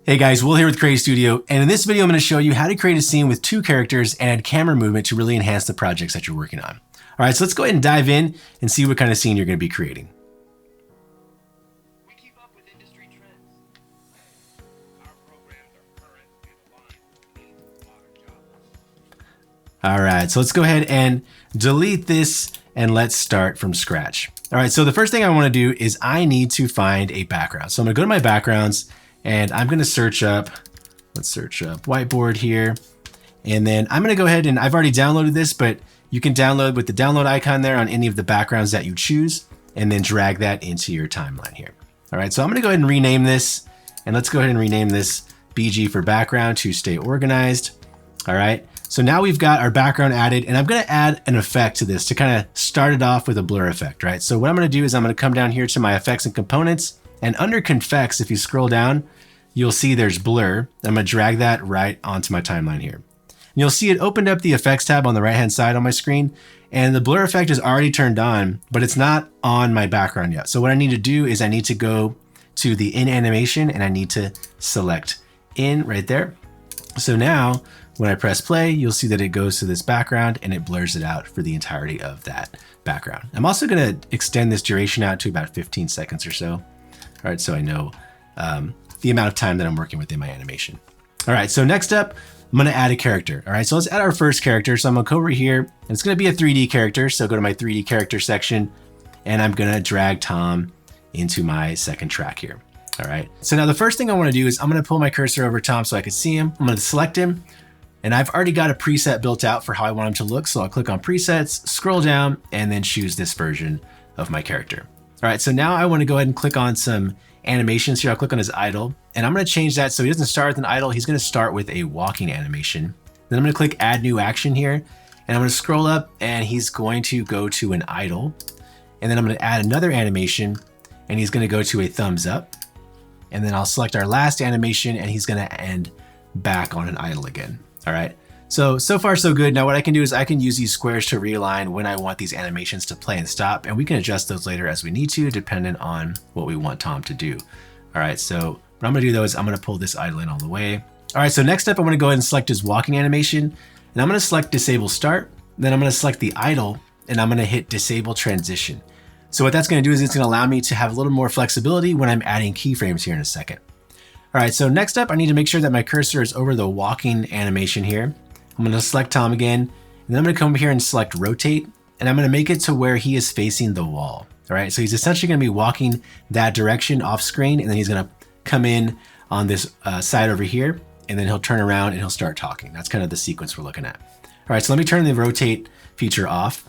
Hey guys, Will here with createstudio, and in this video I'm going to show you how to create a scene with two characters and add camera movement to really enhance the projects that you're working on. Alright, so let's go ahead and dive in and see what kind of scene you're going to be creating. We keep up with industry trends. Our programs are current and aligned with modern jobs. Alright, so let's go ahead and delete this and let's start from scratch. Alright, so the first thing I want to do is I need to find a background. So I'm going to go to my backgrounds and I'm going to search up, let's search up whiteboard here. And then I'm going to go ahead and I've already downloaded this, but you can download with the download icon there on any of the backgrounds that you choose and then drag that into your timeline here. All right, so I'm going to go ahead and rename this, and let's go ahead and rename this BG for background to stay organized. All right, so now we've got our background added, and I'm going to add an effect to this to kind of start it off with a blur effect, right? So what I'm going to do is I'm going to come down here to my effects and components, and under Confex, if you scroll down, you'll see there's blur. I'm going to drag that right onto my timeline here. And you'll see it opened up the effects tab on the right-hand side on my screen, and the blur effect is already turned on, but it's not on my background yet. So what I need to do is I need to go to the in animation and I need to select in right there. So now when I press play, you'll see that it goes to this background and it blurs it out for the entirety of that background. I'm also going to extend this duration out to about 15 seconds or so. All right, so I know the amount of time that I'm working with in my animation. All right, so next up, I'm gonna add a character. All right, so let's add our first character. So I'm gonna go over here, and it's gonna be a 3D character. So go to my 3D character section, and I'm gonna drag Tom into my second track here. All right, so now the first thing I wanna do is I'm gonna pull my cursor over Tom so I can see him. I'm gonna select him, and I've already got a preset built out for how I want him to look. So I'll click on presets, scroll down, and then choose this version of my character. All right, so now I wanna go ahead and click on some animations here. I'll click on his idle, and I'm going to change that so he doesn't start with an idle. He's going to start with a walking animation. Then I'm going to click add new action here, and I'm going to scroll up, and he's going to go to an idle. And then I'm going to add another animation, and he's going to go to a thumbs up. And then I'll select our last animation, and he's going to end back on an idle again. All right. So far so good. Now what I can do is I can use these squares to realign when I want these animations to play and stop, and we can adjust those later as we need to, dependent on what we want Tom to do. All right, so what I'm gonna do though is I'm gonna pull this idle in all the way. All right, so next up I'm gonna go ahead and select his walking animation, and I'm gonna select disable start, then I'm gonna select the idle, and I'm gonna hit disable transition. So what that's gonna do is it's gonna allow me to have a little more flexibility when I'm adding keyframes here in a second. All right, so next up I need to make sure that my cursor is over the walking animation here. I'm going to select Tom again, and then I'm going to come over here and select rotate, and I'm going to make it to where he is facing the wall. All right, so he's essentially going to be walking that direction off screen, and then he's going to come in on this side over here, and then he'll turn around and he'll start talking. That's kind of the sequence we're looking at. All right, so let me turn the rotate feature off.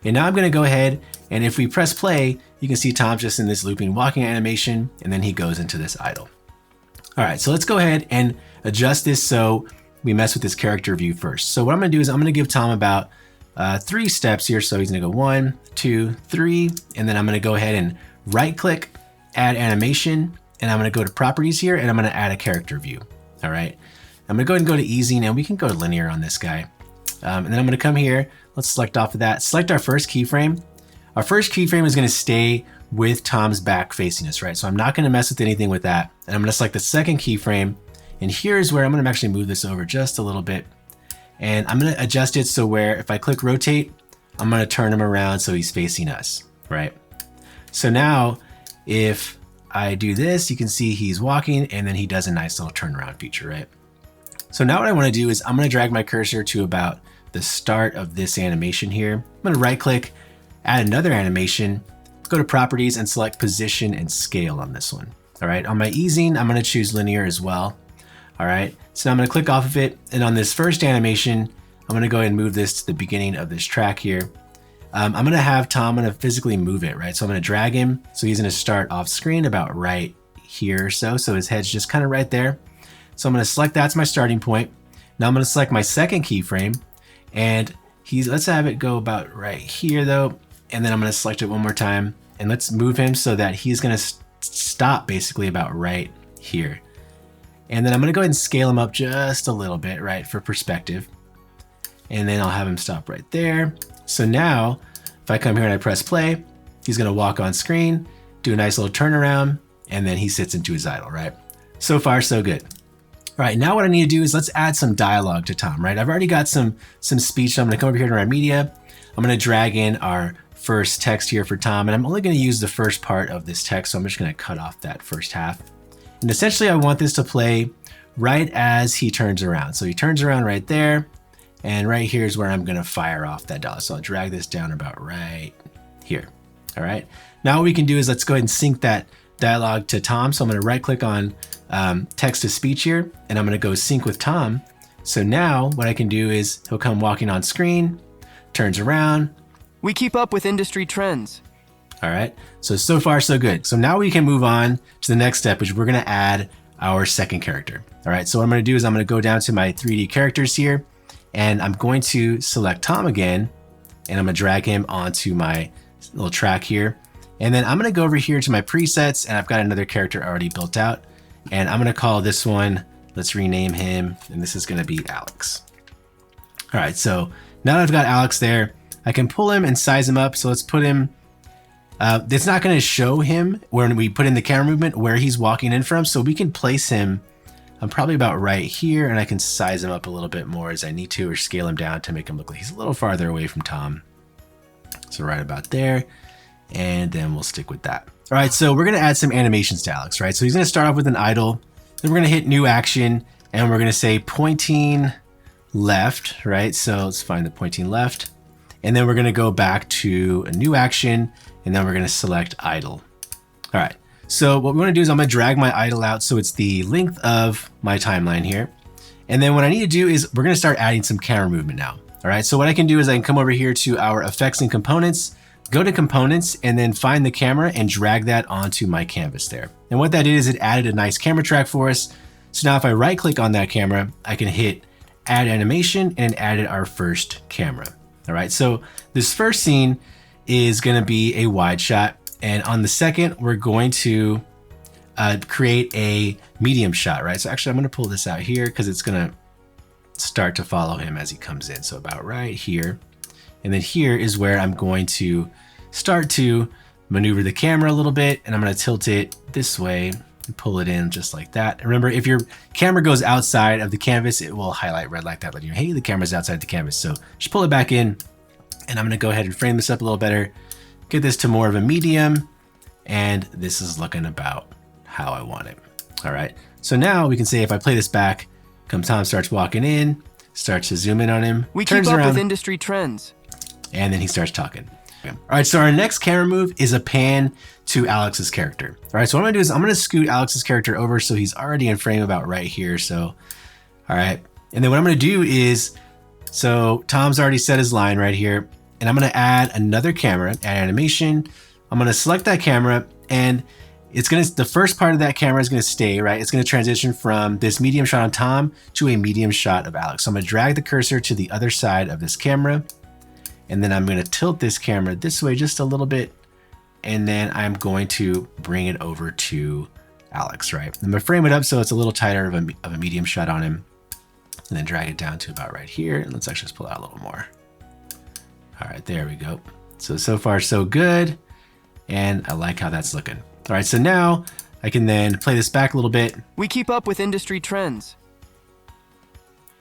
And now I'm going to go ahead, and if we press play, you can see Tom just in this looping walking animation, and then he goes into this idle. All right, so let's go ahead and adjust this so we mess with this character view first. So what I'm gonna do is I'm gonna give Tom about 3 steps here. So he's gonna go 1, 2, 3, and then I'm gonna go ahead and right click, add animation, and I'm gonna go to properties here, and I'm gonna add a character view. All right, I'm gonna go ahead and go to easing, and we can go linear on this guy. And then I'm gonna come here, let's select off of that, select our first keyframe. Our first keyframe is gonna stay with Tom's back facing us, right? So I'm not gonna mess with anything with that. And I'm gonna select the second keyframe, and here's where I'm gonna actually move this over just a little bit. And I'm gonna adjust it so where if I click rotate, I'm gonna turn him around so he's facing us, right? So now if I do this, you can see he's walking and then he does a nice little turnaround feature, right? So now what I wanna do is I'm gonna drag my cursor to about the start of this animation here. I'm gonna right click, add another animation, go to properties and select position and scale on this one. All right, on my easing, I'm gonna choose linear as well. All right, so now I'm gonna click off of it, and on this first animation, I'm gonna go ahead and move this to the beginning of this track here. I'm gonna have Tom, I'm gonna physically move it, right? So I'm gonna drag him, so he's gonna start off screen about right here or so his head's just kind of right there. So I'm gonna select that's my starting point. Now I'm gonna select my second keyframe, and let's have it go about right here though, and then I'm gonna select it one more time, and let's move him so that he's gonna stop basically about right here. And then I'm gonna go ahead and scale him up just a little bit, right, for perspective. And then I'll have him stop right there. So now, if I come here and I press play, he's gonna walk on screen, do a nice little turnaround, and then he sits into his idle, right? So far, so good. All right, now what I need to do is let's add some dialogue to Tom, right? I've already got some speech, so I'm gonna come over here to our media. I'm gonna drag in our first text here for Tom, and I'm only gonna use the first part of this text, so I'm just gonna cut off that first half. And essentially I want this to play right as he turns around. So he turns around right there, and right here is where I'm gonna fire off that dollar. So I'll drag this down about right here, all right? Now what we can do is let's go ahead and sync that dialogue to Tom. So I'm gonna right click on text to speech here, and I'm gonna go sync with Tom. So now what I can do is he'll come walking on screen, turns around. We keep up with industry trends. All right, so far so good. So now we can move on to the next step, which we're gonna add our second character. All right, so what I'm gonna do is I'm gonna go down to my 3D characters here, and I'm going to select Tom again, and I'm gonna drag him onto my little track here. And then I'm gonna go over here to my presets, and I've got another character already built out. And I'm gonna call this one, let's rename him, and this is gonna be Alex. All right, so now that I've got Alex there, I can pull him and size him up. So let's put him, it's not gonna show him when we put in the camera movement where he's walking in from, so we can place him probably about right here, and I can size him up a little bit more as I need to, or scale him down to make him look like he's a little farther away from Tom. So right about there, and then we'll stick with that. All right, so we're gonna add some animations to Alex, right? So he's gonna start off with an idle, then we're gonna hit new action, and we're gonna say pointing left, right? So let's find the pointing left. And then we're gonna go back to a new action, and then we're gonna select idle. All right, so what we wanna do is I'm gonna drag my idle out so it's the length of my timeline here. And then what I need to do is we're gonna start adding some camera movement now. All right, so what I can do is I can come over here to our effects and components, go to components, and then find the camera and drag that onto my canvas there. And what that did is it added a nice camera track for us. So now if I right click on that camera, I can hit add animation, and it added our first camera. All right, so this first scene is gonna be a wide shot. And on the second, we're going to create a medium shot, right? So actually I'm gonna pull this out here because it's gonna start to follow him as he comes in. So about right here. And then here is where I'm going to start to maneuver the camera a little bit, and I'm gonna tilt it this way and pull it in just like that. And remember, if your camera goes outside of the canvas, it will highlight red like that, letting you know, hey, the camera's outside the canvas. So just pull it back in, and I'm gonna go ahead and frame this up a little better, get this to more of a medium, and this is looking about how I want it. All right, so now we can say if I play this back, come Tom starts walking in, starts to zoom in on him, We turns keep up around, with industry trends. and then he starts talking. All right, so our next camera move is a pan to Alex's character. All right, so what I'm gonna do is I'm gonna scoot Alex's character over so he's already in frame about right here. So, all right, and then what I'm gonna do is, so Tom's already set his line right here, and I'm gonna add another camera, add animation. I'm gonna select that camera, and it's gonna, the first part of that camera is gonna stay, right? It's gonna transition from this medium shot on Tom to a medium shot of Alex. So I'm gonna drag the cursor to the other side of this camera, and then I'm gonna tilt this camera this way just a little bit, and then I'm going to bring it over to Alex, right? I'm gonna frame it up so it's a little tighter of a medium shot on him, and then drag it down to about right here. And let's actually just pull out a little more. All right, there we go. So far so good, and I like how that's looking. All right, so now I can then play this back a little bit. We keep up with industry trends.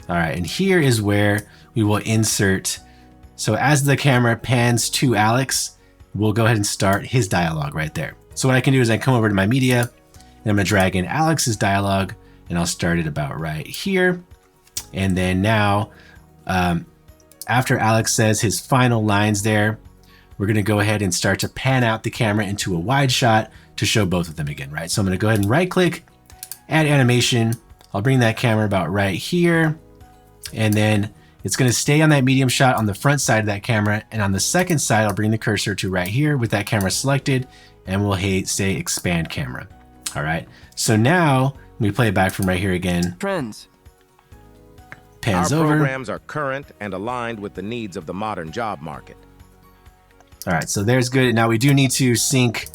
All right, and here is where we will insert. So as the camera pans to Alex, we'll go ahead and start his dialogue right there. So what I can do is I come over to my media, and I'm gonna drag in Alex's dialogue, and I'll start it about right here. And then now, after Alex says his final lines there, we're gonna go ahead and start to pan out the camera into a wide shot to show both of them again, right? So I'm gonna go ahead and right click, add animation. I'll bring that camera about right here, and then it's gonna stay on that medium shot on the front side of that camera, and on the second side, I'll bring the cursor to right here with that camera selected, and we'll say expand camera. All right, so now we play it back from right here again. Trends. Pans Our over. programs are current and aligned with the needs of the modern job market. All right, so there's good. Now we do need to sync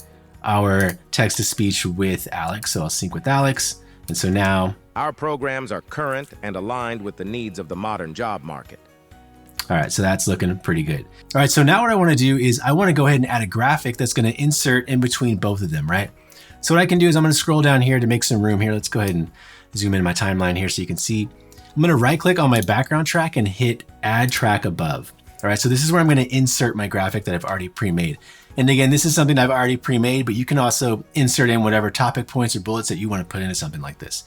our text to speech with Alex. So I'll sync with Alex. And so now, Our programs are current and aligned with the needs of the modern job market. all right, so that's looking pretty good. All right, so now what I wanna do is I wanna go ahead and add a graphic that's gonna insert in between both of them, right? So what I can do is I'm gonna scroll down here to make some room here. Let's go ahead and zoom in my timeline here so you can see. I'm gonna right click on my background track and hit add track above. All right, so this is where I'm gonna insert my graphic that I've already pre-made. And again, this is something I've already pre-made, but you can also insert in whatever topic points or bullets that you wanna put into something like this.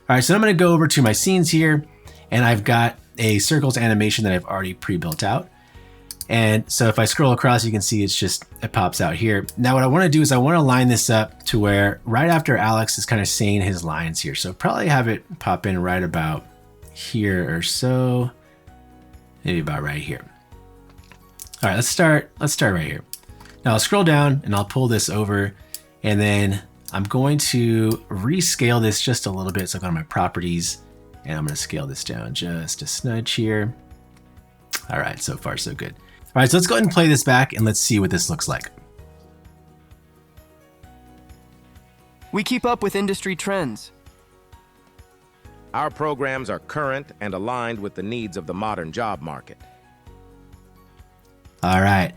All right, so I'm gonna go over to my scenes here, and I've got a circles animation that I've already pre-built out. And so if I scroll across, you can see it pops out here. Now what I wanna do is I wanna line this up to where right after Alex is kind of saying his lines here. So probably have it pop in right about here or so, maybe about right here. All right, let's start right here. Now I'll scroll down and I'll pull this over, and then I'm going to rescale this just a little bit. So I'll go to my properties and I'm gonna scale this down just a smidge here. All right, so far so good. All right, so let's go ahead and play this back and let's see what this looks like. We keep up with industry trends. Our programs are current and aligned with the needs of the modern job market. All right,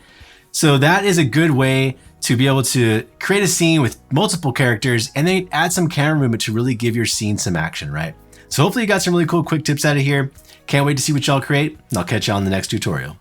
so that is a good way to be able to create a scene with multiple characters and then add some camera movement to really give your scene some action, right? So hopefully you got some really cool quick tips out of here. Can't wait to see what y'all create, and I'll catch y'all in the next tutorial.